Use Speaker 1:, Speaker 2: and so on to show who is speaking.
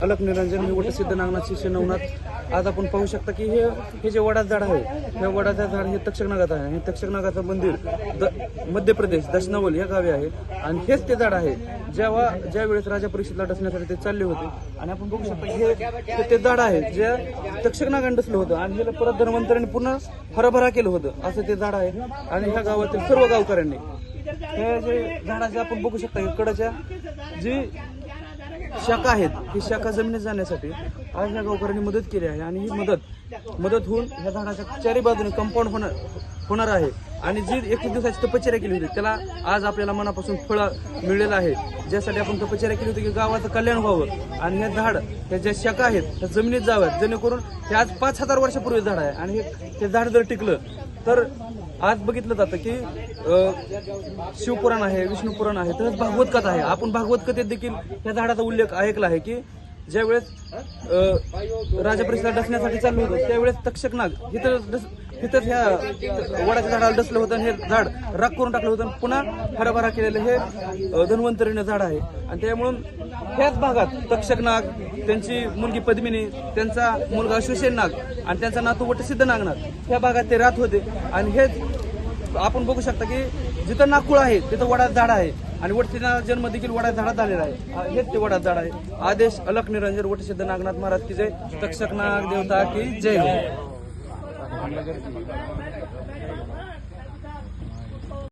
Speaker 1: अलक निरंजन मी वटसिद्ध नागनाथ शिष्य नवनाथ. आज आपण पाहू शकता की हे जे वडाचं झाड आहे, हे वडाचं झाड हे तक्षक नागाचं आहे. हे तक्षक नागाचं मंदिर मध्य प्रदेश दशनावल या गावी आहे. आणि हेच ते झाड आहे ज्या वेळेस राजा परीक्षेला डसण्यासाठी ते चालले होते. आणि आपण बघू शकता हे ते झाड आहे जे तक्षक नागाने डसलं होतं आणि हे परत धन्वंतरांनी पुन्हा हरभरा केलं होतं, असं ते झाड आहे. आणि ह्या गावातील सर्व गावकऱ्यांनी हे जे झाडाचे आपण बघू शकता की कडाच्या जी शाखा आहेत ही शाखा जमिनीत जाण्यासाठी आज या गावकऱ्यांनी मदत केली आहे. आणि ही मदत होऊन ह्या झाडाच्या चारी बाजूने कंपाऊंड होणार आहे. आणि जी 21 दिवसाची तपश्चर्या केली होती त्याला आज आपल्याला मनापासून फळ मिळलेलं आहे. ज्यासाठी आपण तपश्चर्या केली होती की गावाचं कल्याण व्हावं आणि हे झाड हे ज्या शाखा आहेत त्या जमिनीत जाव्यात, जेणेकरून हे आज 5000 वर्षापूर्वी झाड आहे. आणि हे झाड जर टिकलं तर आज बघितलं जातं की शिवपुराण आहे, विष्णू पुराण आहे, तसंच भागवत कथा आहे. आपण भागवत कथेत देखील या झाडाचा उल्लेख ऐकला आहे की ज्यावेळेस राजा परीक्षेला डसण्यासाठी चाललो होतो त्यावेळेस तक्षक नाग इथंच ह्या वडाच्या झाडाला डसलं होतं. हे झाड राख करून टाकलं होतं. पुन्हा हरभरा केलेलं हे धन्वंतरीनं झाड आहे. आणि त्यामुळं ह्याच भागात तक्षक नाग, त्यांची मुलगी पद्मिनी, त्यांचा मुलगा अश्वसेन नाग आणि त्यांचा नातू वटसिद्ध नागनाथ ह्या भागात ते राहत होते. आणि हेच आपण बघू शकता की जिथं नागकुळ आहे तिथं वडाचं झाड आहे. आणि वटसिद्ध जन्म देखील वडाच्या झाडात झालेला आहे. हेच ते वडाचं झाड आहे. आदेश अलक निरंजन वटसिद्ध नागनाथ महाराज की जय. तक्षक नाग देवता की जय.